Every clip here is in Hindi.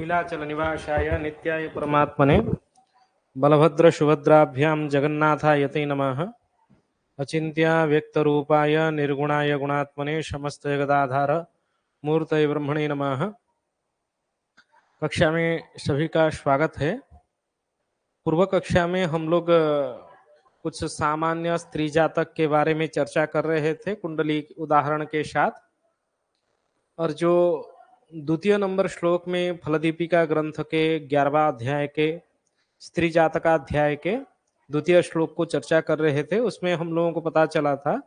नीलाचल निवासाय नित्याय परमात्मने बलभद्र सुभद्राभ्यां जगन्नाथाय ते नमः। अचिंत्य व्यक्त रूपाय निर्गुणाय गुणात्मने समस्त जगदाधार मूर्तये ब्रह्मणे नमः। कक्षा में सभी का स्वागत है। पूर्व कक्षा में हम लोग कुछ सामान्य स्त्री जातक के बारे में चर्चा कर रहे थे कुंडली उदाहरण के साथ, और जो द्वितीय नंबर श्लोक में फलदीपिका ग्रंथ के 11वां अध्याय के स्त्री जातकाध्याय के द्वितीय श्लोक को चर्चा कर रहे थे, उसमें हम लोगों को पता चला था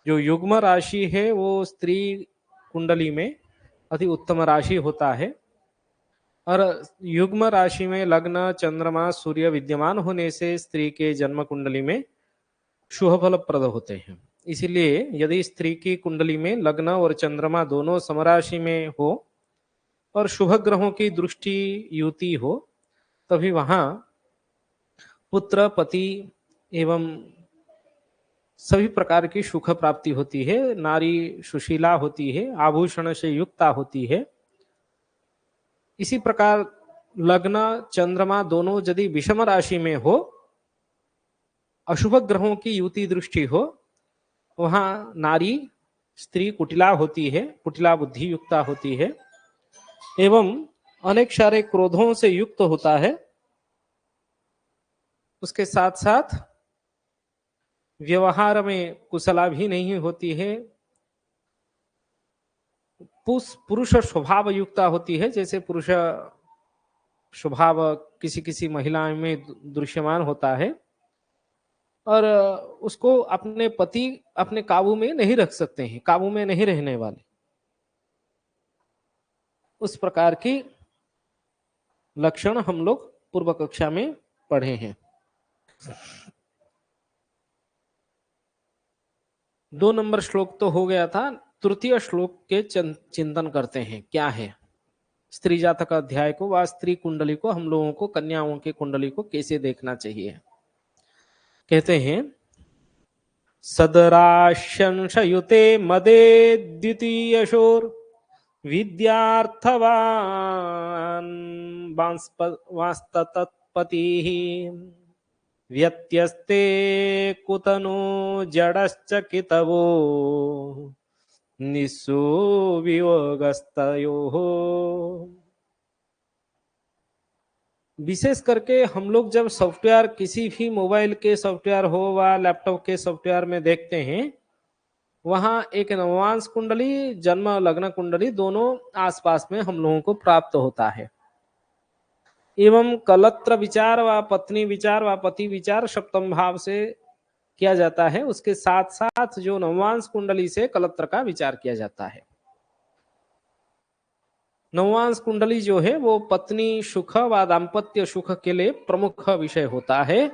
जो युग्म राशि है वो स्त्री कुंडली में अति उत्तम राशि होता है, और युग्म राशि में लग्न चंद्रमा सूर्य विद्यमान होने से स्त्री के जन्म कुंडली में शुभ फलप्रद होते हैं। इसीलिए यदि स्त्री की कुंडली में लग्न और चंद्रमा दोनों समराशि में हो और शुभ ग्रहों की दृष्टि युति हो, तभी वहां पुत्र पति एवं सभी प्रकार की सुख प्राप्ति होती है। नारी सुशीला होती है, आभूषण से युक्ता होती है। इसी प्रकार लग्न चंद्रमा दोनों यदि विषम राशि में हो, अशुभ ग्रहों की युति दृष्टि हो, वहां नारी स्त्री कुटिला होती है, कुटिला बुद्धि युक्ता होती है एवं अनेक सारे क्रोधों से युक्त होता है। उसके साथ साथ व्यवहार में कुशला भी नहीं होती है, पुरुष स्वभाव युक्ता होती है। जैसे पुरुष स्वभाव किसी किसी महिलाओं में दृश्यमान होता है और उसको अपने पति अपने काबू में नहीं रख सकते हैं, काबू में नहीं रहने वाले, उस प्रकार की लक्षण हम लोग पूर्व कक्षा में पढ़े हैं। 2 नंबर श्लोक तो हो गया था। तृतीय श्लोक के चिंतन करते हैं। क्या है स्त्री जातक अध्याय को व स्त्री कुंडली को, हम लोगों को कन्याओं की कुंडली को कैसे देखना चाहिए। कहते हैं सदराशंसयुते मदे द्वितीयशोर विद्यार्थवान् वांस्तत्पतिः व्यत्यस्ते कुतनो जडश्च कितवो निस्सु वियोगस्तयोः। विशेष करके हम लोग जब सॉफ्टवेयर किसी भी मोबाइल के सॉफ्टवेयर हो व लैपटॉप के सॉफ्टवेयर में देखते हैं, वहां एक नवांश कुंडली जन्म लग्न कुंडली दोनों आसपास में हम लोगों को प्राप्त होता है एवं कलत्र विचार व पत्नी विचार व पति विचार सप्तम भाव से किया जाता है। उसके साथ साथ जो नवांश कुंडली से कलत्र का विचार किया जाता है। नवांश कुंडली जो है वो पत्नी सुख व दाम्पत्य सुख के लिए प्रमुख विषय होता है।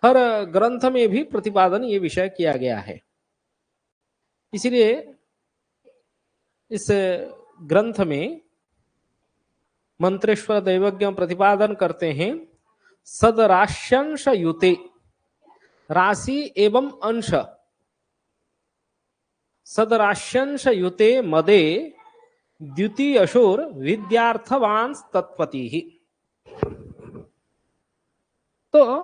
हर ग्रंथ में भी प्रतिपादन ये विषय किया गया है। इसलिए इस ग्रंथ में मंत्रेश्वर दैवज्ञ प्रतिपादन करते हैं सदराश्यंश युते, राशि एवं अंश, सदराश्यंश युते मदे द्वितीयशोर विद्यार्थवांस तत्पति ही। तो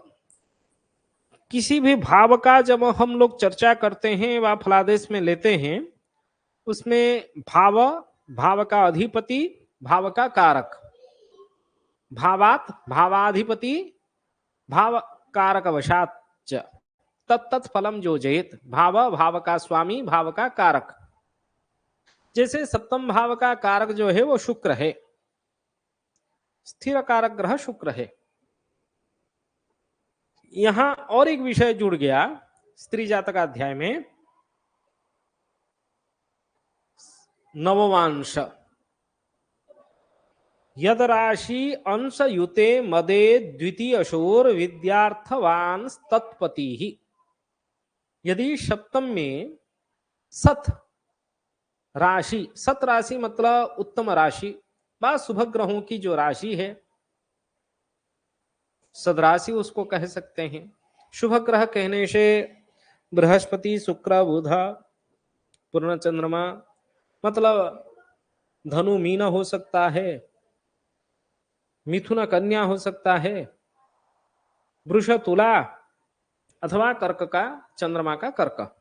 किसी भी भाव का जब हम लोग चर्चा करते हैं व फलादेश में लेते हैं, उसमें भाव, भाव का अधिपति, भाव का कारक, भावात भावाधिपति, भाव कारक वशात तत्त फलम जो जयत। भाव भाव का स्वामी, भाव का कारक। जैसे सप्तम भाव का कारक जो है वो शुक्र है, स्थिर कारक ग्रह शुक्र है। यहां और एक विषय जुड़ गया स्त्री जातक अध्याय में, नववांश। यद राशि अंश युते मदे द्वितीयशोर विद्यार्थवान तत्पति ही। यदि सप्तम में सत राशि, सत राशि मतलब उत्तम राशि व शुभ ग्रहों की जो राशि है, सदराशि उसको कह सकते हैं। शुभ ग्रह कहने से बृहस्पति, शुक्र, बुध, पूर्ण चंद्रमा, मतलब धनु मीन हो सकता है, मिथुन कन्या हो सकता है, वृष तुला, अथवा कर्क का चंद्रमा का कर्क।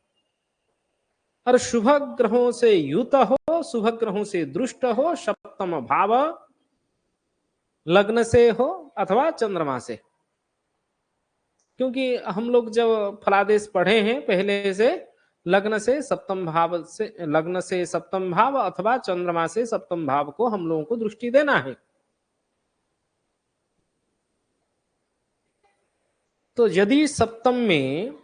और शुभ ग्रहों से युत हो, शुभ ग्रहों से दृष्ट हो, सप्तम भाव लग्न से हो अथवा चंद्रमा से। क्योंकि हम लोग जब फलादेश पढ़े हैं पहले से, लग्न से सप्तम भाव से, लग्न से सप्तम भाव अथवा चंद्रमा से सप्तम भाव को हम लोगों को दृष्टि देना है। तो यदि सप्तम में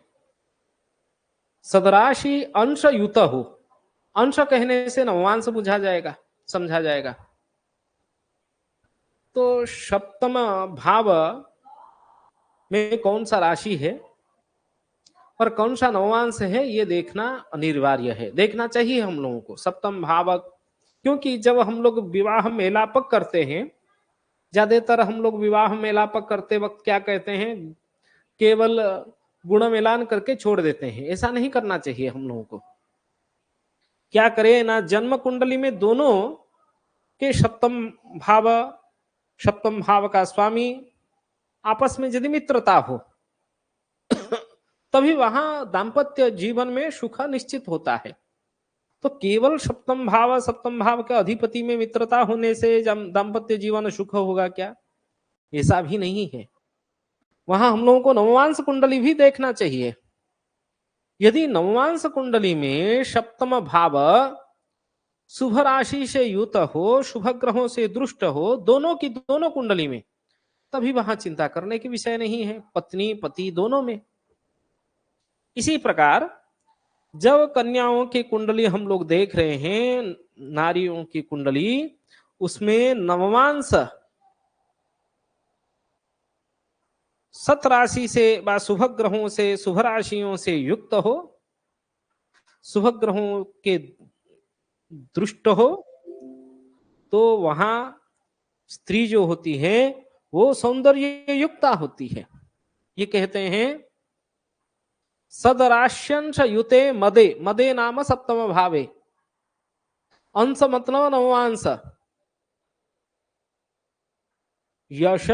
सदराशि अंश युत हो, अंश कहने से नवांश बुझा जाएगा, समझा जाएगा, तो सप्तम भाव में कौन सा राशि है और कौन सा नवांश है, ये देखना अनिवार्य है, देखना चाहिए हम लोगों को सप्तम भाव। क्योंकि जब हम लोग विवाह मेलापक करते हैं, ज्यादातर हम लोग विवाह मेलापक करते वक्त क्या कहते हैं, केवल गुण मिलान करके छोड़ देते हैं। ऐसा नहीं करना चाहिए हम लोगों को। क्या करें ना, जन्म कुंडली में दोनों के सप्तम भाव का स्वामी आपस में यदि मित्रता हो तभी वहां दाम्पत्य जीवन में सुख निश्चित होता है। तो केवल सप्तम भाव के अधिपति में मित्रता होने से दाम्पत्य जीवन सुख होगा क्या? ऐसा भी नहीं है। वहां हम लोगों को नववांश कुंडली भी देखना चाहिए। यदि नववांश कुंडली में सप्तम भाव शुभ राशि से युत हो, शुभ ग्रहों से दृष्ट हो, दोनों की दोनों कुंडली में, तभी वहां चिंता करने की विषय नहीं है, पत्नी पति दोनों में। इसी प्रकार जब कन्याओं की कुंडली हम लोग देख रहे हैं, नारियों की कुंडली, उसमें नवमांश सत राशि से व शुभ ग्रहों से, शुभ राशियों से युक्त हो, शुभ ग्रहों के दृष्ट हो, तो वहां स्त्री जो होती है वो सौंदर्य युक्ता होती है। ये कहते हैं सदराश्यंश युते मदे, मदे नाम सप्तम भावे, अंश मतलब नवांश, यश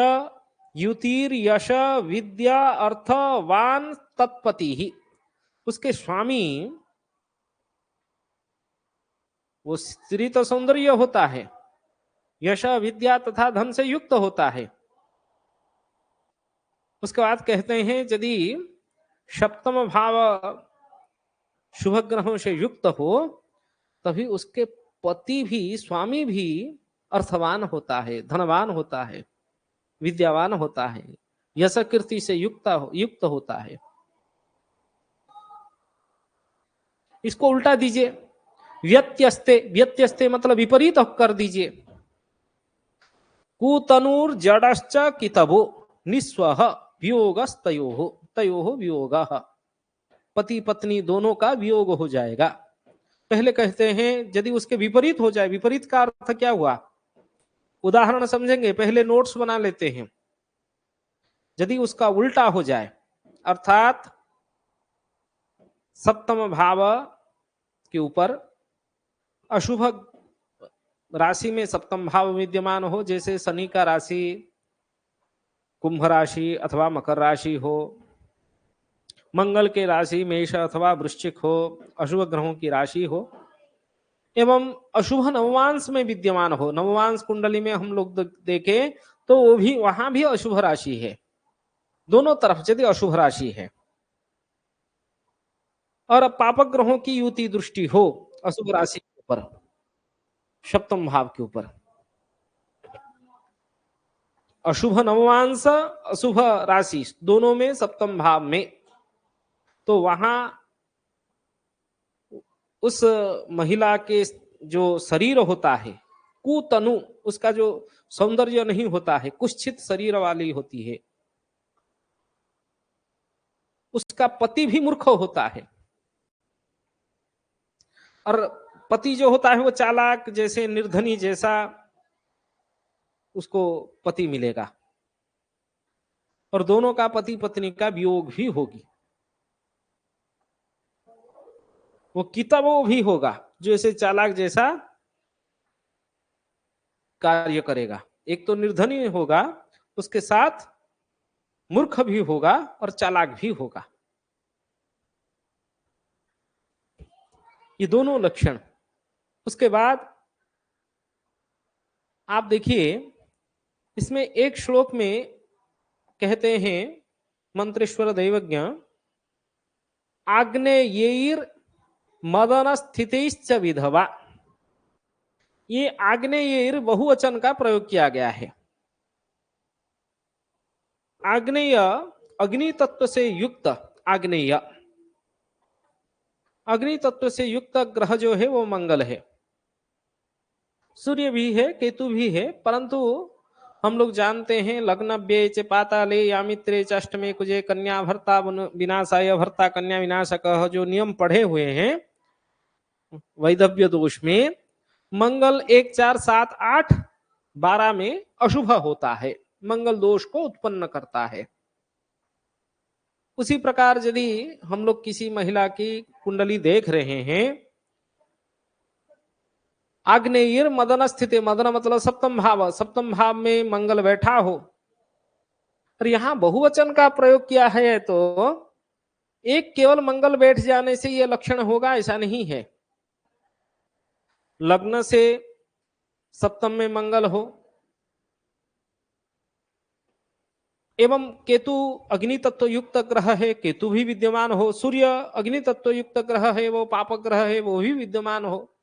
युतिर यश विद्या अर्थ वान तत्पति ही, उसके स्वामी वो स्त्री तो सौंदर्य होता है, यश विद्या तथा धन से युक्त होता है। उसके बाद कहते हैं यदि सप्तम भाव शुभ ग्रहों से युक्त हो, तभी उसके पति भी, स्वामी भी अर्थवान होता है, धनवान होता है, विद्यावान होता है, यश कीर्ति से युक्त होता है। इसको उल्टा दीजिए, व्यत्यस्ते, व्यत्यस्ते मतलब विपरीत कर दीजिए। कुतनुर जड़श्च कितबो निस्वह वियोगस्तयोः, तयोः वियोगः, पति पत्नी दोनों का वियोग हो जाएगा। पहले कहते हैं यदि उसके विपरीत हो जाए, विपरीत का अर्थ क्या हुआ, उदाहरण समझेंगे, पहले नोट्स बना लेते हैं। यदि उसका उल्टा हो जाए, अर्थात सप्तम भाव के ऊपर अशुभ राशि में सप्तम भाव विद्यमान हो, जैसे शनि का राशि कुंभ राशि अथवा मकर राशि हो, मंगल के राशि मेष अथवा वृश्चिक हो, अशुभ ग्रहों की राशि हो, एवं अशुभ नववांश में विद्यमान हो, नववांश कुंडली में हम लोग देखें तो वो भी, वहां भी अशुभ राशि है, दोनों तरफ यदि अशुभ राशि है, और पापक ग्रहों की युति दृष्टि हो अशुभ राशि के ऊपर, सप्तम भाव के ऊपर, अशुभ नववांश अशुभ राशि दोनों में सप्तम भाव में, तो वहां उस महिला के जो शरीर होता है, कुतनु, उसका जो सौंदर्य नहीं होता है, कुत्सित शरीर वाली होती है, उसका पति भी मूर्ख होता है, और पति जो होता है वो चालाक, जैसे निर्धनी जैसा उसको पति मिलेगा, और दोनों का पति पत्नी का वियोग भी होगी, वो किताबों भी होगा जो ऐसे चालाक जैसा कार्य करेगा, एक तो निर्धनी होगा, उसके साथ मूर्ख भी होगा और चालाक भी होगा। ये दोनों लक्षण। उसके बाद आप देखिए, इसमें एक श्लोक में कहते हैं मंत्रेश्वर दैवज्ञ, आग्नेयैर मदन स्थितिश्च विधवा। ये आग्नेयैर बहुवचन का प्रयोग किया गया है। आग्नेय अग्नि तत्व से युक्त, आग्नेय अग्नि तत्व से युक्त ग्रह जो है वो मंगल है। सूर्य भी है, केतु भी है, परंतु हम लोग जानते हैं लग्न व्यय च पाताले यामित्रे च अष्टमे कुजे कन्या भर्ता विनाशाय भर्ता कन्या विनाशक, जो नियम पढ़े हुए हैं वैधव्य दोष में, मंगल 1 4 7 8 12 में अशुभ होता है, मंगल दोष को उत्पन्न करता है। उसी प्रकार यदि हम लोग किसी महिला की कुंडली देख रहे हैं, आग्नेयर मदन स्थित, मदन मतलब सप्तम भाव, सप्तम भाव में मंगल बैठा हो, और यहां बहुवचन का प्रयोग किया है, तो एक केवल मंगल बैठ जाने से यह लक्षण होगा ऐसा नहीं है। लग्न से सप्तम में मंगल हो एवं केतु अग्नि तत्व युक्त ग्रह है, केतु भी विद्यमान हो, सूर्य अग्नि तत्व युक्त ग्रह है, वो पापक ग्रह है, वो भी विद्यमान हो,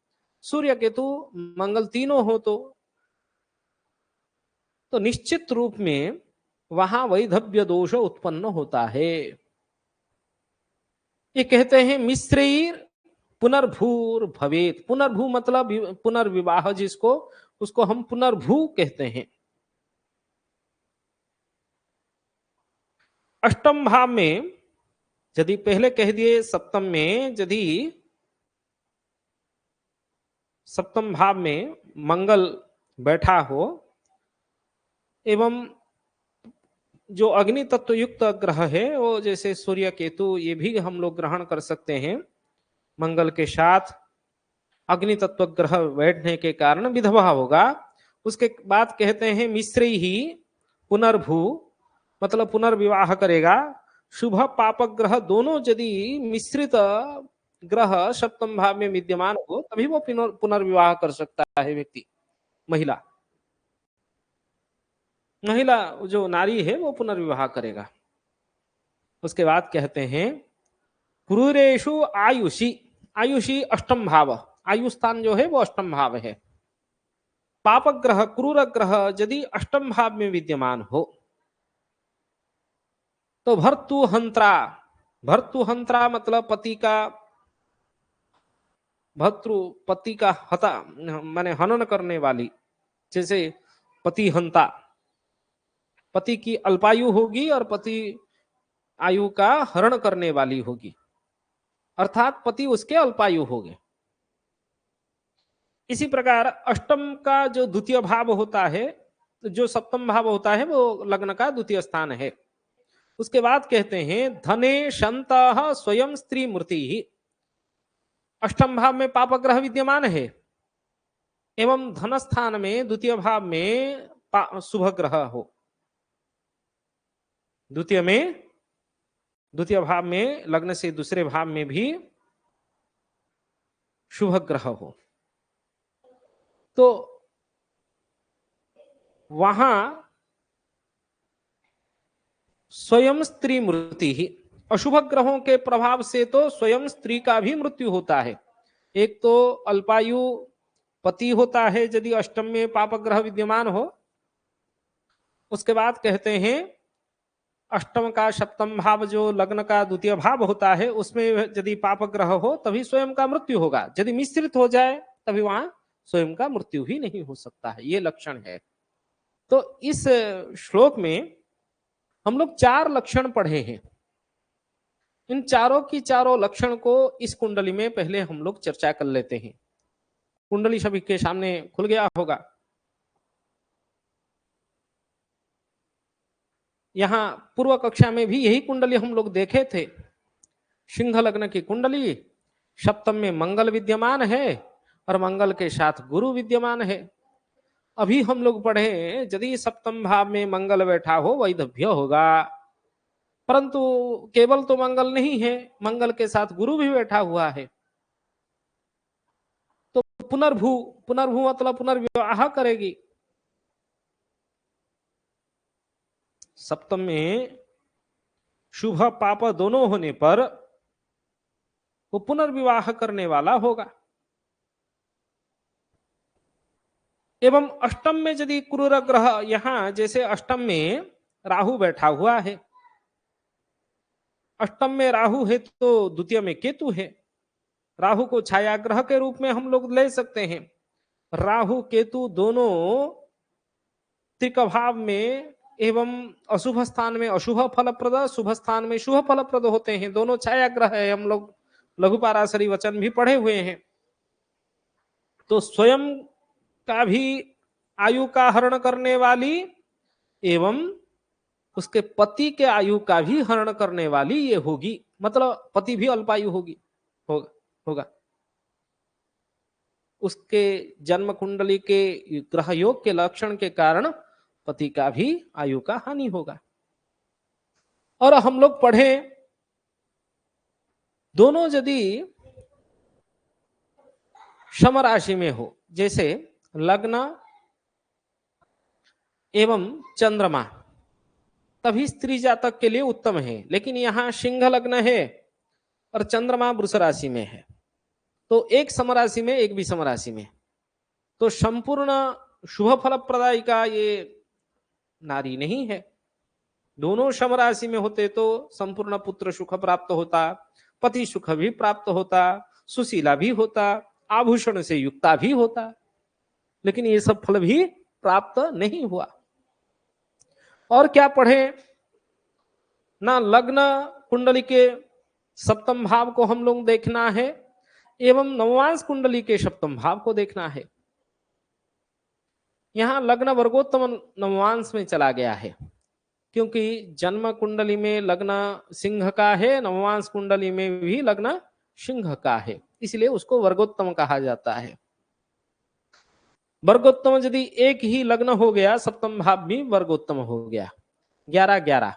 सूर्य केतु मंगल तीनों हो, तो निश्चित रूप में वहां वैधव्य दोष उत्पन्न होता है। ये कहते हैं मिश्रैर पुनर्भूर भवेत। पुनर्भू मतलब पुनर्विवाह, जिसको उसको हम पुनर्भू कहते हैं। अष्टम भाव में यदि पहले कह दिए सप्तम में, यदि सप्तम भाव में मंगल बैठा हो एवं जो अग्नि तत्व युक्त ग्रह है वो जैसे सूर्य केतु, ये भी हम लोग ग्रहण कर सकते हैं, मंगल के साथ अग्नि तत्व ग्रह बैठने के कारण विधवा होगा। उसके बाद कहते हैं मिश्री ही पुनर्भू मतलब पुनर्विवाह करेगा। शुभ पापक ग्रह दोनों यदि मिश्रित ग्रह सप्तम भाव में विद्यमान हो तभी वो पुनर्विवाह कर सकता है व्यक्ति, महिला जो नारी है वो पुनर्विवाह करेगा। उसके बाद कहते हैं क्रूरेशु आयुषी, आयुषी अष्टम भाव, आयु स्थान जो है वो अष्टम भाव है। पापक ग्रह क्रूर ग्रह यदि अष्टम भाव में विद्यमान हो तो भर्तुहंत्रा, भर्तुहंत्रा मतलब पति का, भर्तृ पति का हता माने हनन करने वाली, जैसे पति हंता, पति की अल्पायु होगी और पति आयु का हरण करने वाली होगी, अर्थात पति उसके अल्पायु हो गए। इसी प्रकार अष्टम का जो द्वितीय भाव होता है, जो सप्तम भाव होता है वो लग्न का द्वितीय स्थान है। उसके बाद कहते हैं धने शंत स्वयं स्त्री मूर्ति ही, अष्टम भाव में पापग्रह विद्यमान है एवं धन स्थान में द्वितीय भाव में शुभ ग्रह हो, द्वितीय भाव में लग्न से दूसरे भाव में भी शुभ ग्रह हो, तो वहां स्वयं स्त्री मृत्यु ही, अशुभ ग्रहों के प्रभाव से तो स्वयं स्त्री का भी मृत्यु होता है। एक तो अल्पायु पति होता है यदि अष्टम में पापक ग्रह विद्यमान हो। उसके बाद कहते हैं अष्टम का सप्तम भाव जो लग्न का द्वितीय भाव होता है उसमें यदि पापक ग्रह हो तभी स्वयं का मृत्यु होगा, यदि मिश्रित हो जाए तभी वहां स्वयं का मृत्यु ही नहीं हो सकता है, ये लक्षण है। तो इस श्लोक में हम लोग 4 लक्षण पढ़े हैं। इन चारों की चारों लक्षण को इस कुंडली में पहले हम लोग चर्चा कर लेते हैं। कुंडली सभी के सामने खुल गया होगा। यहां पूर्व कक्षा में भी यही कुंडली हम लोग देखे थे। सिंह लग्न की कुंडली, सप्तम में मंगल विद्यमान है और मंगल के साथ गुरु विद्यमान है। अभी हम लोग पढ़े यदि सप्तम भाव में मंगल बैठा हो वैधव्य होगा, परंतु केवल तो मंगल नहीं है, मंगल के साथ गुरु भी बैठा हुआ है। तो पुनर्भू, पुनर्भू मतलब पुनर्विवाह करेगी। सप्तम में शुभ पाप दोनों होने पर वो पुनर्विवाह करने वाला होगा। एवं अष्टम में यदि क्रूर ग्रह, यहां जैसे अष्टम में राहु बैठा हुआ है, अष्टम में राहु है तो द्वितीय में केतु है। राहु को छाया ग्रह के रूप में हम लोग ले सकते हैं। राहु केतु दोनों त्रिक भाव में एवं अशुभ स्थान में अशुभ फलप्रद, शुभ स्थान में शुभ फलप्रद होते हैं। दोनों छाया ग्रह है, हम लोग लघु पाराशरी वचन भी पढ़े हुए हैं। तो स्वयं का भी आयु का हरण करने वाली एवं उसके पति के आयु का भी हरण करने वाली ये होगी, मतलब पति भी अल्पायु होगी, होगा। उसके जन्म कुंडली के ग्रह योग के लक्षण के कारण पति का भी आयु का हानि होगा। और हम लोग पढ़े दोनों यदि शम राशि में हो, जैसे लग्न एवं चंद्रमा, तभी स्त्री जातक के लिए उत्तम है। लेकिन यहां सिंह लग्न है और चंद्रमा वृष राशि में है, तो एक समराशि में एक भी समराशि में, तो संपूर्ण शुभ फल प्रदायिका ये नारी नहीं है। दोनों सम राशि में होते तो संपूर्ण पुत्र सुख प्राप्त होता, पति सुख भी प्राप्त होता, सुशीला भी होता, आभूषण से युक्ता भी होता, लेकिन ये सब फल भी प्राप्त नहीं हुआ। और क्या पढ़े ना, लग्न कुंडली के सप्तम भाव को हम लोग देखना है एवं नववांश कुंडली के सप्तम भाव को देखना है। यहां लग्न वर्गोत्तम नववांश में चला गया है, क्योंकि जन्म कुंडली में लग्न सिंह का है, नववांश कुंडली में भी लग्न सिंह का है, इसलिए उसको वर्गोत्तम कहा जाता है। वर्गोत्तम यदि एक ही लग्न हो गया, सप्तम भाव भी वर्गोत्तम हो गया, 11-11।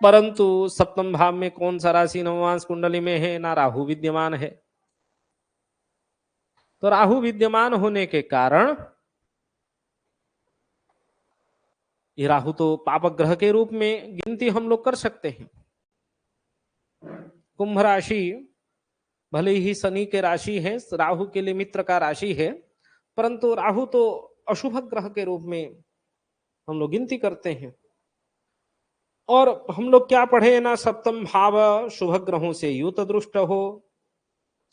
परंतु सप्तम भाव में कौन सा राशि नववांश कुंडली में है ना, राहु विद्यमान है। तो राहु विद्यमान होने के कारण ये राहु तो पाप ग्रह के रूप में गिनती हम लोग कर सकते हैं। कुंभ राशि भले ही शनि के राशि है, राहु के लिए मित्र का राशि है, परंतु राहु तो अशुभ ग्रह के रूप में हम लोग गिनती करते हैं। और हम लोग क्या पढ़े ना, सप्तम भाव शुभ ग्रहों से युत दृष्ट हो,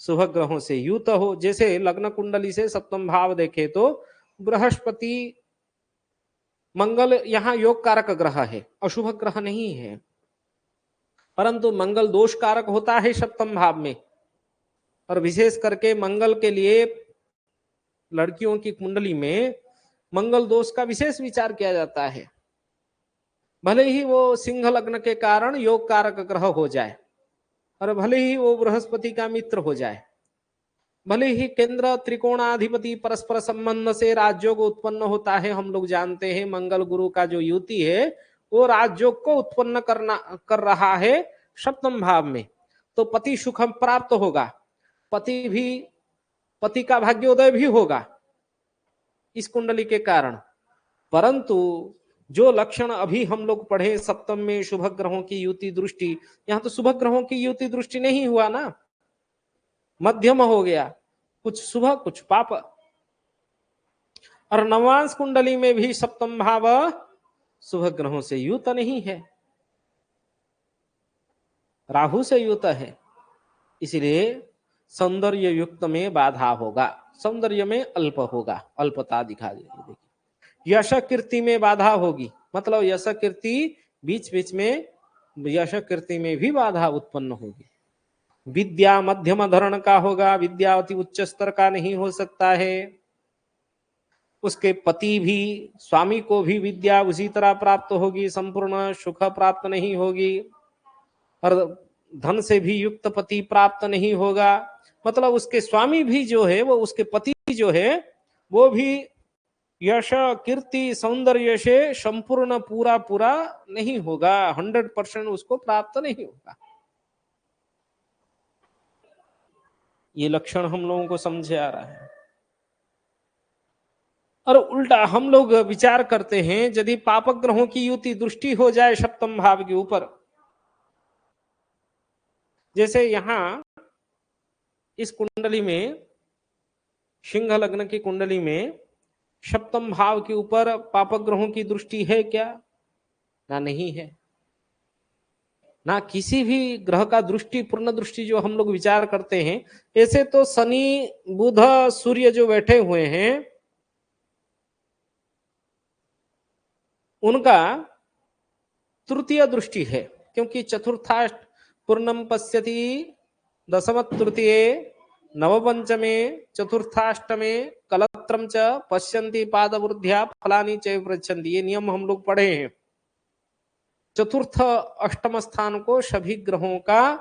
शुभ ग्रहों से युत हो। जैसे लग्न कुंडली से सप्तम भाव देखे तो बृहस्पति मंगल यहाँ योग कारक ग्रह है, अशुभ ग्रह नहीं है, परंतु मंगल दोष कारक होता है सप्तम भाव में। और विशेष करके मंगल के लिए लड़कियों की कुंडली में मंगल दोष का विशेष विचार किया जाता है। भले ही वो सिंह लग्न के कारण योग कारक ग्रह हो जाए और भले ही वो बृहस्पति का मित्र हो जाए, भले ही केंद्र त्रिकोणाधिपति परस्पर संबंध से राजयोग उत्पन्न होता है। हम लोग जानते हैं मंगल गुरु का जो युति है वो राजयोग को उत्पन्न कर रहा है सप्तम भाव में, तो पति सुख प्राप्त होगा, पति का भाग्योदय भी होगा इस कुंडली के कारण। परंतु जो लक्षण अभी हम लोग पढ़े सप्तम में शुभ ग्रहों की युति दृष्टि, यहां तो शुभ ग्रहों की युति दृष्टि नहीं हुआ ना, मध्यम हो गया, कुछ शुभ कुछ पाप। और नववांश कुंडली में भी सप्तम भाव शुभ ग्रहों से युत नहीं है, राहु से युत है, इसलिए सौंदर्य युक्त में बाधा होगा, सौंदर्य में अल्प होगा, अल्पता दिखा देगी। यश कीर्ति में बाधा होगी, मतलब यश कीर्ति बीच बीच में यश कीर्ति में भी बाधा उत्पन्न होगी। विद्या मध्यम धरण का होगा, विद्या अति उच्च स्तर का नहीं हो सकता है। उसके पति भी, स्वामी को भी विद्या उसी तरह प्राप्त होगी, संपूर्ण सुख प्राप्त नहीं होगी। और धन से भी युक्त पति प्राप्त नहीं होगा, मतलब उसके स्वामी भी जो है वो उसके पति जो है वो भी यश कीर्ति सौंदर्य से संपूर्ण पूरा पूरा नहीं होगा, 100% उसको प्राप्त नहीं होगा। ये लक्षण हम लोगों को समझे आ रहा है। और उल्टा हम लोग विचार करते हैं, यदि पापक ग्रहों की युति दृष्टि हो जाए सप्तम भाव के ऊपर, जैसे यहां इस कुंडली में, सिंह लग्न की कुंडली में सप्तम भाव के ऊपर पापक ग्रहों की दृष्टि है क्या? ना, नहीं है। ना किसी भी ग्रह का दृष्टि, पूर्ण दृष्टि जो हम लोग विचार करते हैं, ऐसे तो शनि बुध सूर्य जो बैठे हुए हैं उनका तृतीय दृष्टि है, क्योंकि चतुर्थाष्ट पूर्णम पश्यति दशम तृतीय नवपंचमे चतुर्थाष्टमे कलत्रम च पश्यन्ति पादवृद्ध्या फलानि च पृच्छन्ति। ये नियम हम लोग पढ़े हैं। चतुर्थ अष्टम स्थान को सभी ग्रहों का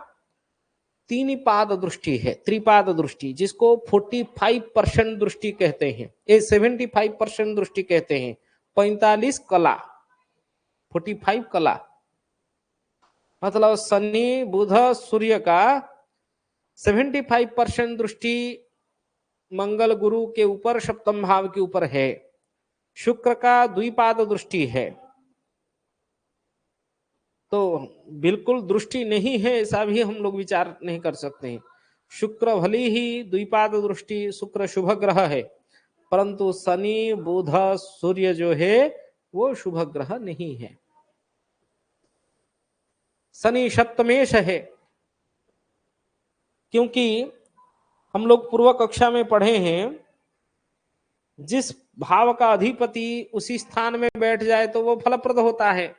तीन पाद दृष्टि है, त्रिपाद दृष्टि, जिसको 45% दृष्टि कहते हैं, ये 75% दृष्टि कहते हैं। 45 कला, 45 कला, मतलब शनि बुध सूर्य का 75% दृष्टि मंगल गुरु के ऊपर सप्तम भाव के ऊपर है। शुक्र का द्विपाद दृष्टि है, तो बिल्कुल दृष्टि नहीं है ऐसा भी हम लोग विचार नहीं कर सकते हैं। शुक्र भले ही द्विपाद दृष्टि, शुक्र शुभ ग्रह है, परंतु शनि बुध सूर्य जो है वो शुभ ग्रह नहीं है। शनि सप्तमेश है, क्योंकि हम लोग पूर्व कक्षा में पढ़े हैं, जिस भाव का अधिपति उसी स्थान में बैठ जाए तो वो फलप्रद होता है।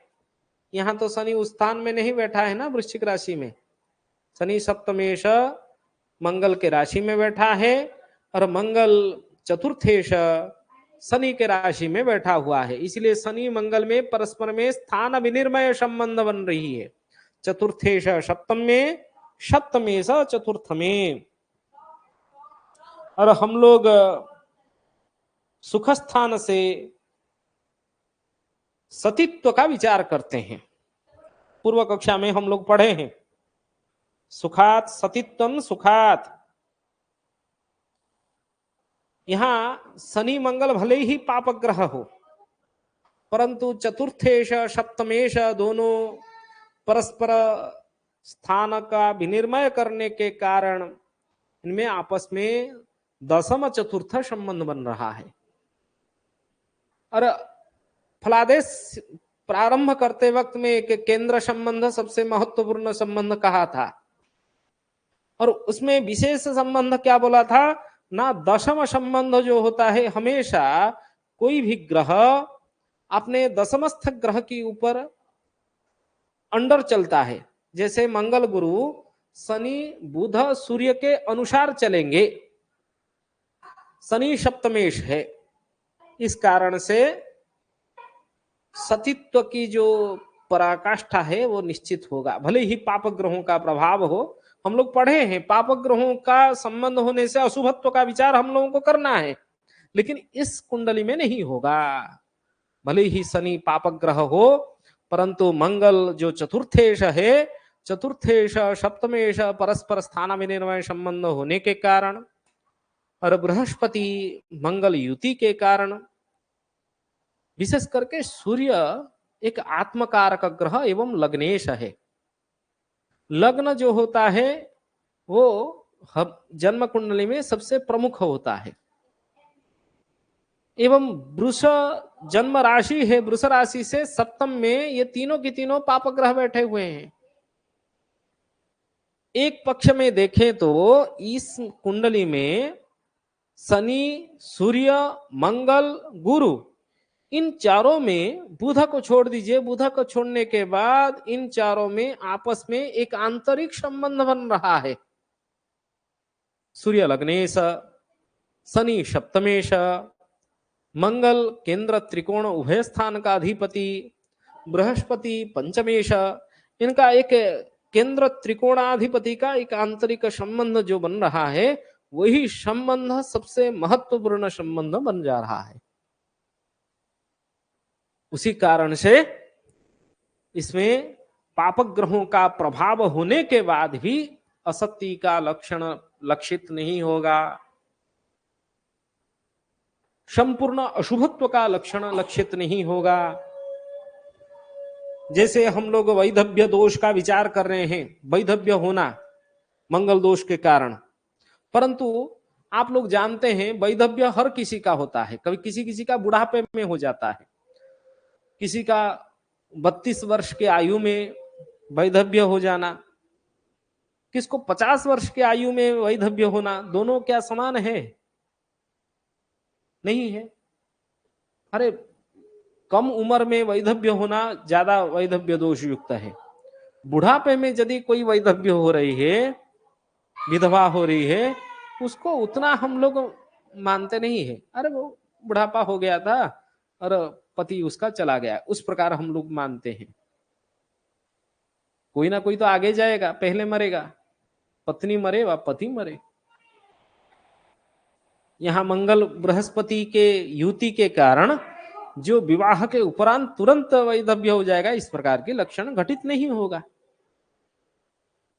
यहां तो शनि उस स्थान में नहीं बैठा है ना, वृश्चिक राशि में। शनि सप्तमेश मंगल के राशि में बैठा है, और मंगल चतुर्थेश शनि के राशि में बैठा हुआ है। इसलिए शनि मंगल में परस्पर में स्थान विनिर्मय संबंध बन रही है। चतुर्थेश सप्तम में, सप्तमेश चतुर्थ में। और हम लोग सुख स्थान से सतीत्व का विचार करते हैं। पूर्व कक्षा में हम लोग पढ़े हैं, सुखात सतीत्वम सुखात। यहां शनि मंगल भले ही पापक ग्रह हो, परंतु चतुर्थेश सप्तमेश दोनों परस्पर स्थान का विनिर्मय करने के कारण इनमें आपस में दशम चतुर्थ संबंध बन रहा है। और फलादेश प्रारंभ करते वक्त में एक केंद्र संबंध सबसे महत्वपूर्ण संबंध कहा था, और उसमें विशेष संबंध क्या बोला था ना? दशम संबंध जो होता है, हमेशा कोई भी ग्रह अपने दशमस्थ ग्रह के ऊपर अंडर चलता है। जैसे मंगल गुरु शनि बुध सूर्य के अनुसार चलेंगे। शनि सप्तमेश है, इस कारण से सतीत्व की जो पराकाष्ठा है वो निश्चित होगा, भले ही पापक ग्रहों का प्रभाव हो। हम लोग पढ़े हैं, पापक ग्रहों का संबंध होने से अशुभत्व का विचार हम लोगों को करना है, लेकिन इस कुंडली में नहीं होगा। भले ही शनि पापक ग्रह हो, परंतु मंगल जो चतुर्थेश है, चतुर्थेश सप्तमेश परस्पर स्थान विनिर्मय संबंध होने के कारण, और बृहस्पति मंगल युति के कारण, विशेष करके सूर्य एक आत्मकारक ग्रह एवं लग्नेश है। लग्न जो होता है वो जन्म कुंडली में सबसे प्रमुख होता है। एवं वृष जन्म राशि है, वृष राशि से सप्तम में ये तीनों की तीनों पाप ग्रह बैठे हुए हैं। एक पक्ष में देखें तो इस कुंडली में शनि, सूर्य, मंगल, गुरु, इन चारों में, बुध को छोड़ दीजिए, बुध को छोड़ने के बाद इन चारों में आपस में एक आंतरिक संबंध बन रहा है। सूर्य लग्नेश, शनि सप्तमेश, मंगल केंद्र त्रिकोण उभय स्थान का अधिपति, बृहस्पति पंचमेश, इनका एक केंद्र त्रिकोणाधिपति का एक आंतरिक संबंध जो बन रहा है वही संबंध सबसे महत्वपूर्ण संबंध बन जा रहा है। उसी कारण से इसमें पापक ग्रहों का प्रभाव होने के बाद भी असत्य का लक्षण लक्षित नहीं होगा, संपूर्ण अशुभत्व का लक्षण लक्षित नहीं होगा। जैसे हम लोग वैधव्य दोष का विचार कर रहे हैं, वैधव्य होना मंगल दोष के कारण, परंतु आप लोग जानते हैं वैधव्य हर किसी का होता है। कभी किसी किसी का बुढ़ापे में हो जाता है, किसी का 32 वर्ष के आयु में वैधव्य हो जाना, किसको 50 वर्ष के आयु में वैधव्य होना, दोनों क्या समान है? नहीं है। अरे कम उम्र में वैधव्य होना ज्यादा वैधव्य दोष युक्त है। बुढ़ापे में यदि कोई वैधव्य हो रही है, विधवा हो रही है, उसको उतना हम लोग मानते नहीं है। अरे वो बुढ़ापा हो गया था और पति उसका चला गया, उस प्रकार हम लोग मानते हैं। कोई ना कोई तो आगे जाएगा, पहले मरेगा, पत्नी मरे व पति मरे। यहां मंगल बृहस्पति के युति के कारण जो विवाह के उपरांत तुरंत वैधव्य हो जाएगा, इस प्रकार के लक्षण घटित नहीं होगा।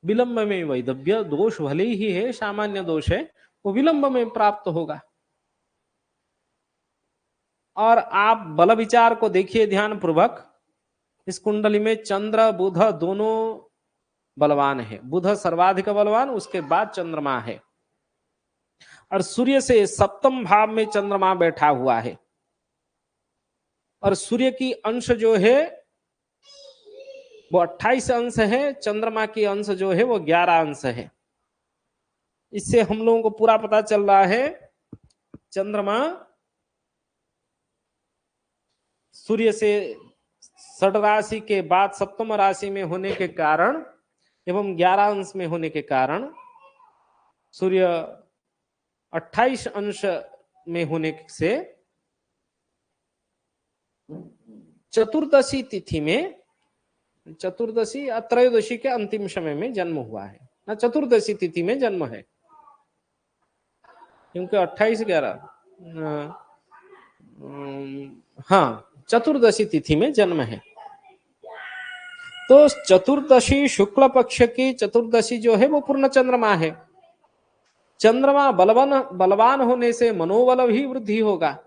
विलंब में वैधव्य दोष भले ही है, सामान्य दोष है, वो विलंब में प्राप्त होगा। और आप बल विचार को देखिए ध्यान पूर्वक। इस कुंडली में चंद्र बुध दोनों बलवान है। बुध सर्वाधिक बलवान, उसके बाद चंद्रमा है, और सूर्य से सप्तम भाव में चंद्रमा बैठा हुआ है। और सूर्य की अंश जो है वो 28 अंश है, चंद्रमा की अंश जो है वो 11 अंश है। इससे हम लोगों को पूरा पता चल रहा है चंद्रमा सूर्य से षड राशि के बाद सप्तम राशि में होने के कारण एवं 11 अंश में होने के कारण सूर्य 28 अंश में होने से चतुर्दशी तिथि में, चतुर्दशी या त्रयोदशी के अंतिम समय में जन्म हुआ है ना, चतुर्दशी तिथि में जन्म है, क्योंकि 28/11 हाँ चतुर्दशी तिथि में जन्म है। तो चतुर्दशी शुक्ल पक्ष की चतुर्दशी जो है वो पूर्ण चंद्रमा है। चंद्रमा बलवान होने से मनोबल भी वृद्धि होगा।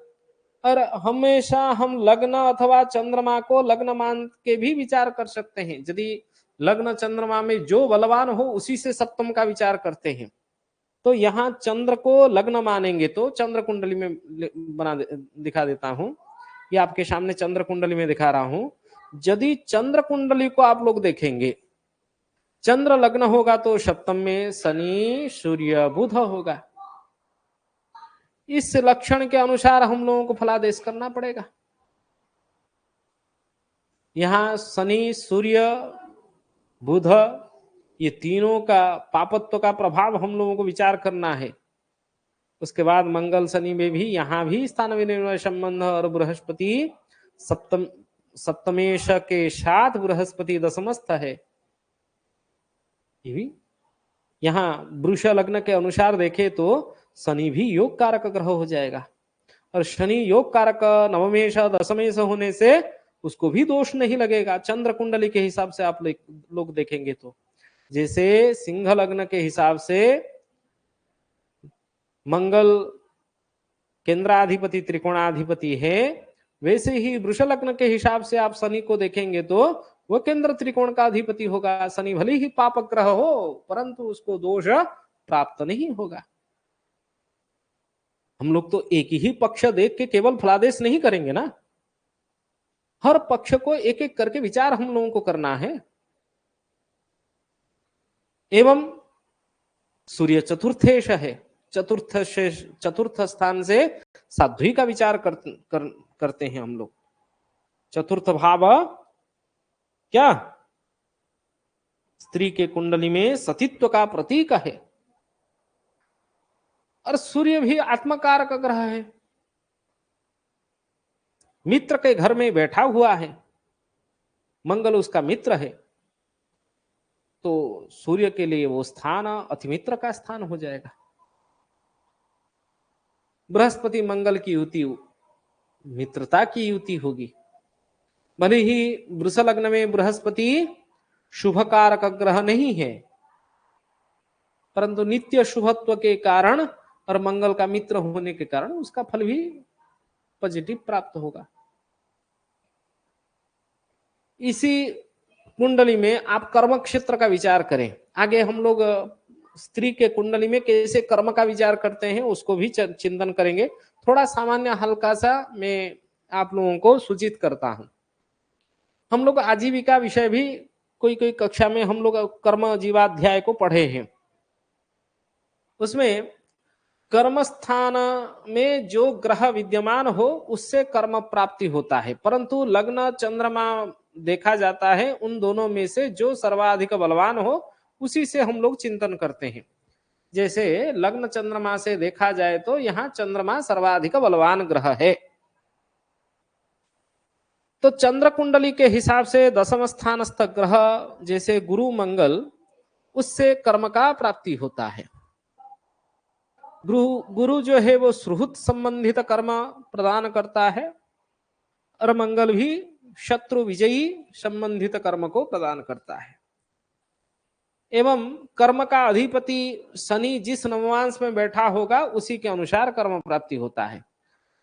और हमेशा हम लग्न अथवा चंद्रमा को लग्न मान के भी विचार कर सकते हैं। यदि लग्न चंद्रमा में जो बलवान हो उसी से सप्तम का विचार करते हैं। तो यहाँ चंद्र को लग्न मानेंगे तो चंद्र कुंडली में दिखा देता हूं, ये आपके सामने चंद्र कुंडली में दिखा रहा हूं। यदि चंद्र कुंडली को आप लोग देखेंगे, चंद्र लग्न होगा तो सप्तम में शनि सूर्य बुध होगा। इस लक्षण के अनुसार हम लोगों को फलादेश करना पड़ेगा। यहां शनि सूर्य बुध ये तीनों का पापत्व का प्रभाव हम लोगों को विचार करना है। उसके बाद मंगल शनि में भी यहां भी स्थान विनिमय संबंध, और बृहस्पति सप्तमेश के साथ बृहस्पति दशमस्थ है। ये भी यहां वृष लग्न के अनुसार देखे तो शनि भी योग कारक ग्रह हो जाएगा, और शनि योग कारक नवमेश दशमेश होने से उसको भी दोष नहीं लगेगा। चंद्र कुंडली के हिसाब से आप लोग देखेंगे तो जैसे सिंह लग्न के हिसाब से मंगल केंद्राधिपति त्रिकोणाधिपति है, वैसे ही वृष लग्न के हिसाब से आप शनि को देखेंगे तो वह केंद्र त्रिकोण का अधिपति होगा। शनि भले ही पापक ग्रह हो परंतु उसको दोष प्राप्त नहीं होगा। हम लोग तो एक ही पक्ष देख के केवल फलादेश नहीं करेंगे ना, हर पक्ष को एक एक करके विचार हम लोगों को करना है। एवं सूर्य चतुर्थेश है, चतुर्थ स्थान से साध्वी का विचार करते हैं हम लोग। चतुर्थ भाव क्या स्त्री के कुंडली में सतीत्व का प्रतीक है, और सूर्य भी आत्मकारक ग्रह है, मित्र के घर में बैठा हुआ है, मंगल उसका मित्र है, तो सूर्य के लिए वो स्थान अतिमित्र का स्थान हो जाएगा। बृहस्पति मंगल की युति मित्रता की युति होगी। भले ही वृष लग्न में बृहस्पति शुभ कारक ग्रह नहीं है, परंतु नित्य शुभत्व के कारण और मंगल का मित्र होने के कारण उसका फल भी पॉजिटिव प्राप्त होगा। इसी कुंडली में आप कर्म क्षेत्र का विचार करें। आगे हम लोग स्त्री के कुंडली में कैसे कर्म का विचार करते हैं उसको भी चिंतन करेंगे। थोड़ा सामान्य हल्का सा मैं आप लोगों को सूचित करता हूं। हम लोग आजीविका विषय भी कोई कोई कक्षा में हम लोग कर्म जीवाध्याय को पढ़े हैं। उसमें कर्म स्थान में जो ग्रह विद्यमान हो उससे कर्म प्राप्ति होता है, परंतु लग्न चंद्रमा देखा जाता है, उन दोनों में से जो सर्वाधिक बलवान हो उसी से हम लोग चिंतन करते हैं। जैसे लग्न चंद्रमा से देखा जाए तो यहाँ चंद्रमा सर्वाधिक बलवान ग्रह है। तो चंद्र कुंडली के हिसाब से दशम स्थानस्थ ग्रह जैसे गुरु मंगल, उससे कर्म का प्राप्ति होता है। गुरु जो है वो सुहृत संबंधित कर्म प्रदान करता है और मंगल भी शत्रु विजयी संबंधित कर्म को प्रदान करता है। एवं कर्म का अधिपति शनि जिस नववांश में बैठा होगा उसी के अनुसार कर्म प्राप्ति होता है।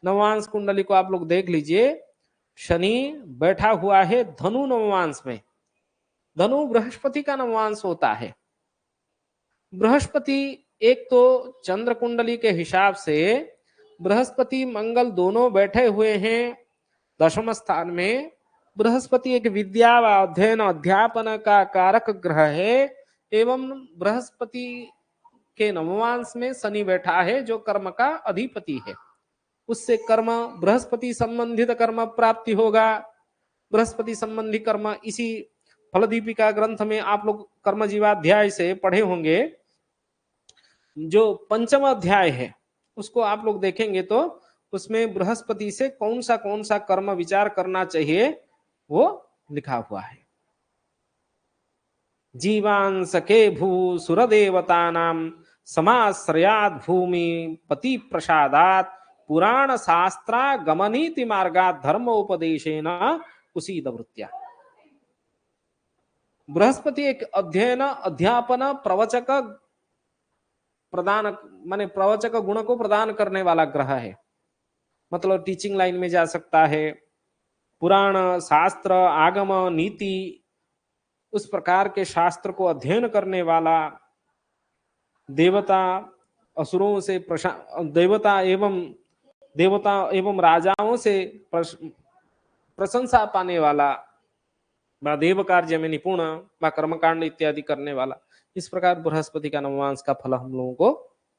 नववांश कुंडली को आप लोग देख लीजिए, शनि बैठा हुआ है धनु नववांश में। धनु बृहस्पति का नववांश होता है। बृहस्पति एक तो चंद्र कुंडली के हिसाब से बृहस्पति मंगल दोनों बैठे हुए हैं दशम स्थान में। बृहस्पति एक विद्या व अध्ययन अध्यापन का कारक ग्रह है, एवं बृहस्पति के नववांश में शनि बैठा है जो कर्म का अधिपति है। उससे कर्म बृहस्पति संबंधित कर्म प्राप्ति होगा। बृहस्पति संबंधी कर्म इसी फलदीपिका ग्रंथ में आप लोग कर्म जीवाध्याय से पढ़े होंगे। जो पंचम अध्याय है उसको आप लोग देखेंगे तो उसमें बृहस्पति से कौन सा कर्म विचार करना चाहिए वो लिखा हुआ है। जीवान सके भू सुर देवता नाम समाश्रयाद भूमि पति प्रसादात पुराण शास्त्रा गमनीति मार्गात धर्म उपदेशेन कुसीद वृत्त्या। बृहस्पति एक अध्ययन अध्यापन प्रवचक प्रदान माने प्रवचक गुण को प्रदान करने वाला ग्रह है। मतलब टीचिंग लाइन में जा सकता है, पुराण शास्त्र आगम नीति उस प्रकार के शास्त्र को अध्ययन करने वाला, देवता असुरों से देवता एवं राजाओं से प्रशंसा पाने वाला, व देव कार्य में निपुण, व कर्मकांड इत्यादि करने वाला। इस प्रकार बृहस्पति का नववांश का फल हम लोगों को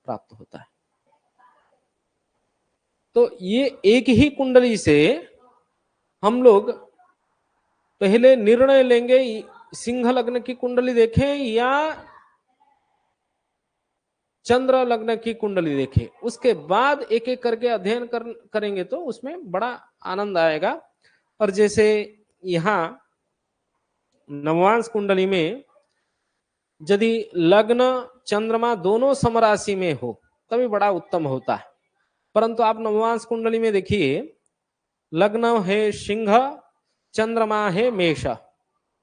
प्राप्त होता है। तो ये एक ही कुंडली से हम लोग पहले निर्णय लेंगे सिंह लग्न की कुंडली देखें या चंद्र लग्न की कुंडली देखें, उसके बाद एक एक करके अध्ययन करेंगे तो उसमें बड़ा आनंद आएगा। और जैसे यहाँ नववांश कुंडली में यदि लग्न चंद्रमा दोनों समराशि में हो तभी बड़ा उत्तम होता है। परंतु आप नववांश कुंडली में देखिए, लग्न है सिंह, चंद्रमा है मेष,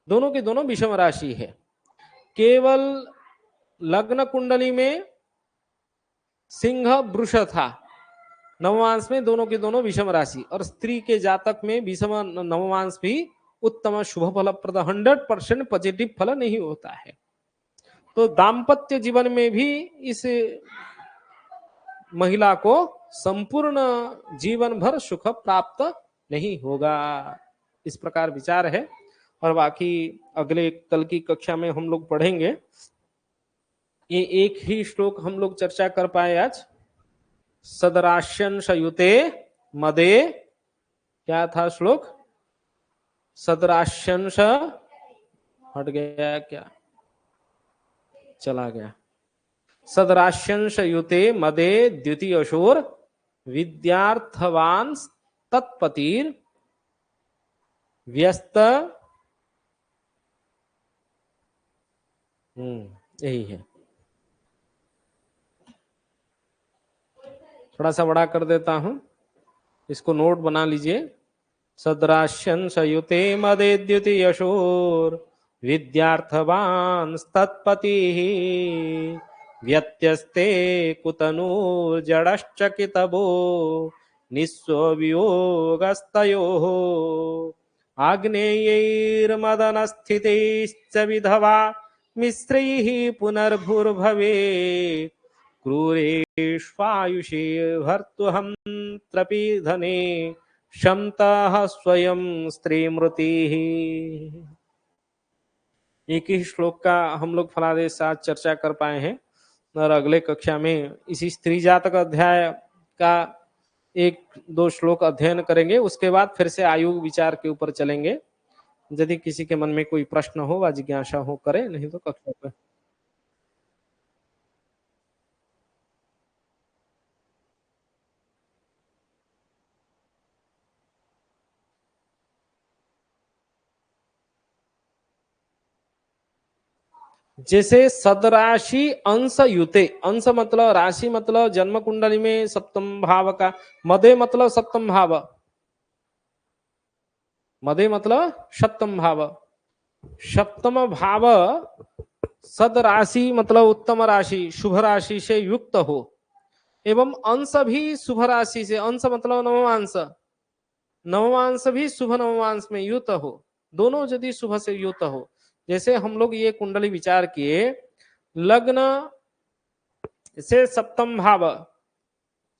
दोनों के दोनों विषम राशि है। केवल लग्न कुंडली में सिंह वृष था, नववांश में दोनों के दोनों विषम राशि, और स्त्री के जातक में विषम नववांश भी उत्तम शुभ फलप्रद 100% पॉजिटिव फल नहीं होता है। तो दाम्पत्य जीवन में भी इस महिला को संपूर्ण जीवन भर सुख प्राप्त नहीं होगा। इस प्रकार विचार है। और बाकी अगले कल की कक्षा में हम लोग पढ़ेंगे। ये एक ही श्लोक हम लोग चर्चा कर पाए आज। सदराश्यंश युते मदे, क्या था श्लोक? सदराश्यंश हट गया क्या? चला गया। सदराश्यंश युते मदे द्वितीयशोर विद्यार्थवान तत्पतिर व्यस्त। यही है। थोड़ा सा बड़ा कर देता हूं, इसको नोट बना लीजिए। सद्राश्यं सयुते मदेद्युति यशोर विद्यार्थवान् तत्पतिः व्यत्यस्ते कुतनूर्जडश्चकितभो निःस्ववियोगस्तयोः आग्नेयैर्मदनस्थितैश्च विधवा मिश्रैः पुनर्भुर्भवे क्रूरेष्वायुषे भर्तुहं त्रपीधने क्षमता स्वयं स्त्रीमृति। एक ही श्लोक का हम लोग फलादेश साथ चर्चा कर पाए हैं और अगले कक्षा में इसी स्त्री जातक अध्याय का एक दो श्लोक अध्ययन करेंगे। उसके बाद फिर से आयु विचार के ऊपर चलेंगे। यदि किसी के मन में कोई प्रश्न हो व जिज्ञासा हो करे, नहीं तो कक्षा पर जैसे सदराशि अंश युते, अंश मतलब राशि मतलब जन्म कुंडली में सप्तम भाव का, मदे मतलब सप्तम भाव, मदे मतलब सप्तम भाव, सप्तम भाव सद राशि मतलब उत्तम राशि शुभ राशि से युक्त हो एवं अंश भी शुभ राशि से, अंश मतलब नवमांश, नवमांश भी शुभ नवमांश में युक्त हो, दोनों यदि शुभ से युक्त हो। जैसे हम लोग ये कुंडली विचार किए, लग्न से सप्तम भाव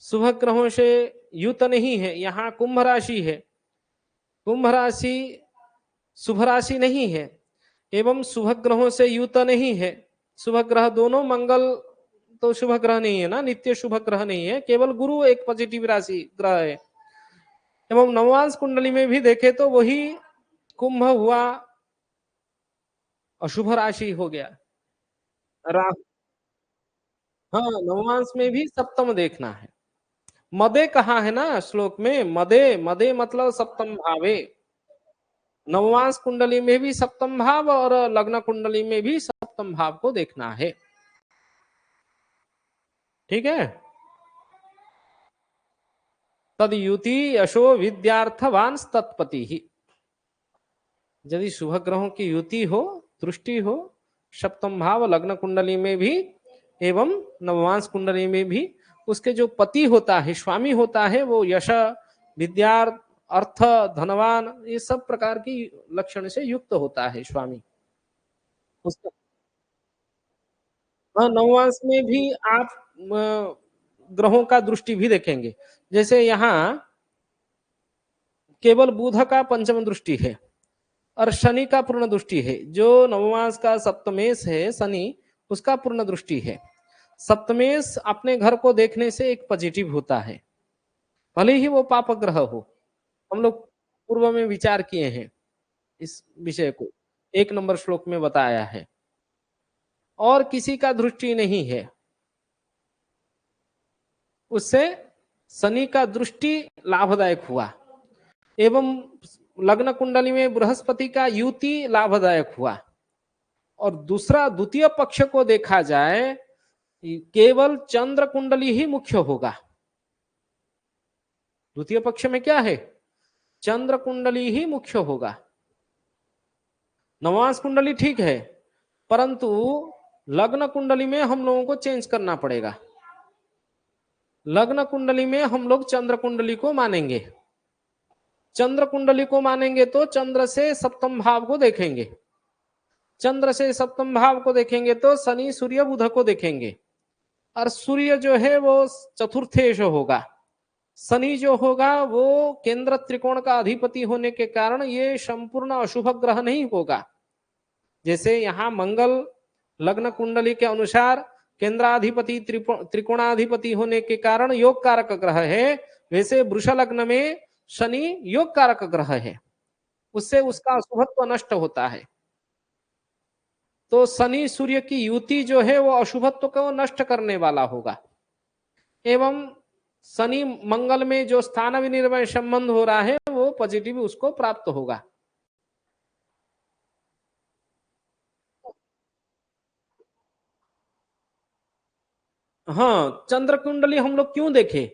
शुभ ग्रहों से युक्त नहीं है, यहाँ कुंभ राशि है, कुंभ राशि शुभ राशि नहीं है एवं शुभ ग्रहों से युक्त नहीं है। शुभ ग्रह दोनों, मंगल तो शुभ ग्रह नहीं है ना, नित्य शुभ ग्रह नहीं है, केवल गुरु एक पॉजिटिव राशि ग्रह है। एवं नवमांश कुंडली में भी देखे तो वही कुंभ हुआ अशुभ राशि हो गया। राहु, हाँ नवमांश में भी सप्तम देखना है। मदे कहा है ना श्लोक में, मदे, मदे मतलब सप्तम भावे, नवमांश कुंडली में भी सप्तम भाव और लग्न कुंडली में भी सप्तम भाव को देखना है। ठीक है। तद युति यशो विद्यार्थवान तत्पति ही, यदि शुभ ग्रहों की युति हो, दृष्टि हो, सप्तम भाव लग्न कुंडली में भी एवं नवमांश कुंडली में भी, उसके जो पति होता है, स्वामी होता है, वो यश, विद्या, अर्थ, धनवान, ये सब प्रकार की लक्षण से युक्त होता है स्वामी उसका। हाँ, नवमांश में भी आप ग्रहों का दृष्टि भी देखेंगे। जैसे यहाँ केवल बुध का पंचम दृष्टि है और शनि का पूर्ण दृष्टि है। जो नवमांश का सप्तमेश है शनि, उसका पूर्ण दृष्टि है। सप्तमेश अपने घर को देखने से एक पॉजिटिव होता है, भले ही वो पाप ग्रह हो। हम लोग पूर्व में विचार किए हैं इस विषय को, एक नंबर श्लोक में बताया है। और किसी का दृष्टि नहीं है, उससे शनि का दृष्टि लाभदायक हुआ एवं लग्न कुंडली में बृहस्पति का युति लाभदायक हुआ। और दूसरा द्वितीय पक्ष को देखा जाए, केवल चंद्र कुंडली ही मुख्य होगा। द्वितीय पक्ष में क्या है, चंद्र कुंडली ही मुख्य होगा। नवमांश कुंडली ठीक है, परंतु लग्न कुंडली में हम लोगों को चेंज करना पड़ेगा। लग्न कुंडली में हम लोग चंद्र कुंडली को मानेंगे, चंद्र कुंडली को मानेंगे तो चंद्र से सप्तम भाव को देखेंगे, चंद्र से सप्तम भाव को देखेंगे तो शनि सूर्य बुध को देखेंगे, और सूर्य जो है वो चतुर्थेश होगा। शनि जो होगा वो केंद्र त्रिकोण का अधिपति होने के कारण ये संपूर्ण अशुभ ग्रह नहीं होगा। जैसे यहाँ मंगल लग्न कुंडली के अनुसार केंद्राधिपति त्रिकोणाधिपति होने के कारण योग कारक ग्रह है, वैसे वृष लग्न में शनि योग कारक ग्रह है, उससे उसका अशुभत्व नष्ट होता है। तो शनि सूर्य की युति जो है वो अशुभत्व को नष्ट करने वाला होगा। एवं शनि मंगल में जो स्थान विनिर्मय संबंध हो रहा है वो पॉजिटिव उसको प्राप्त होगा। हाँ, चंद्र कुंडली हम लोग क्यों देखे,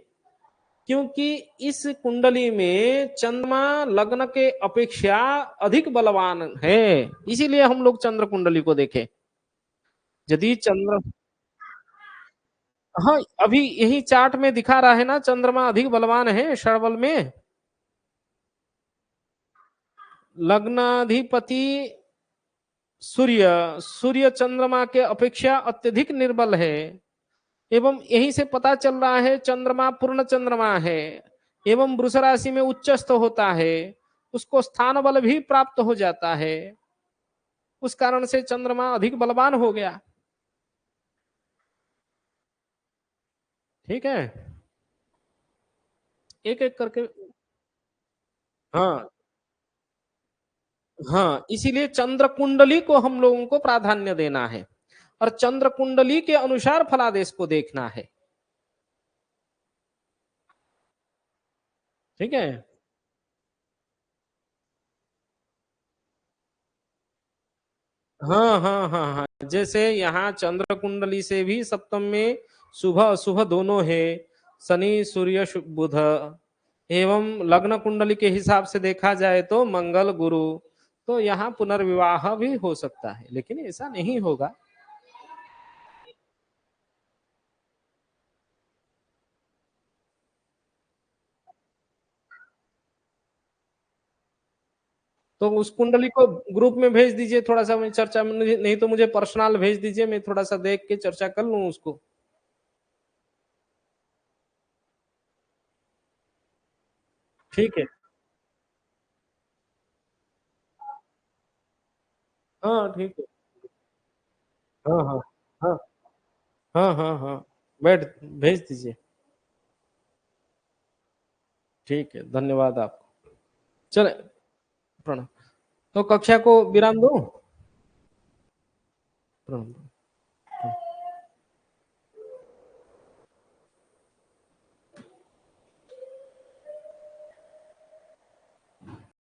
क्योंकि इस कुंडली में चंद्रमा लग्न के अपेक्षा अधिक बलवान है, इसीलिए हम लोग चंद्र कुंडली को देखें। यदि चंद्र, हाँ अभी यही चार्ट में दिखा रहा है ना, चंद्रमा अधिक बलवान है षड़बल में। लग्नाधिपति सूर्य, सूर्य चंद्रमा के अपेक्षा अत्यधिक निर्बल है, एवं यहीं से पता चल रहा है चंद्रमा पूर्ण चंद्रमा है एवं वृष राशि में उच्चस्थ होता है, उसको स्थान बल भी प्राप्त हो जाता है, उस कारण से चंद्रमा अधिक बलवान हो गया। ठीक है, एक एक करके। हाँ हाँ, इसीलिए चंद्र कुंडली को हम लोगों को प्राधान्य देना है और चंद्र कुंडली के अनुसार फलादेश को देखना है। ठीक है। हाँ हाँ हाँ हाँ, जैसे यहाँ चंद्र कुंडली से भी सप्तम में शुभ अशुभ दोनों है, शनि सूर्य बुध, एवं लग्न कुंडली के हिसाब से देखा जाए तो मंगल गुरु, तो यहाँ पुनर्विवाह भी हो सकता है, लेकिन ऐसा नहीं होगा। तो उस कुंडली को ग्रुप में भेज दीजिए, थोड़ा सा मैं चर्चा में, नहीं तो मुझे पर्सनल भेज दीजिए, मैं थोड़ा सा देख के चर्चा कर लूँ उसको। ठीक है। हाँ ठीक है। हाँ हाँ हाँ हाँ हाँ हाँ, बैठ, भेज दीजिए। ठीक है, धन्यवाद आपको। चले, प्रणाम। तो कक्षा को विराम दो। प्रणाम।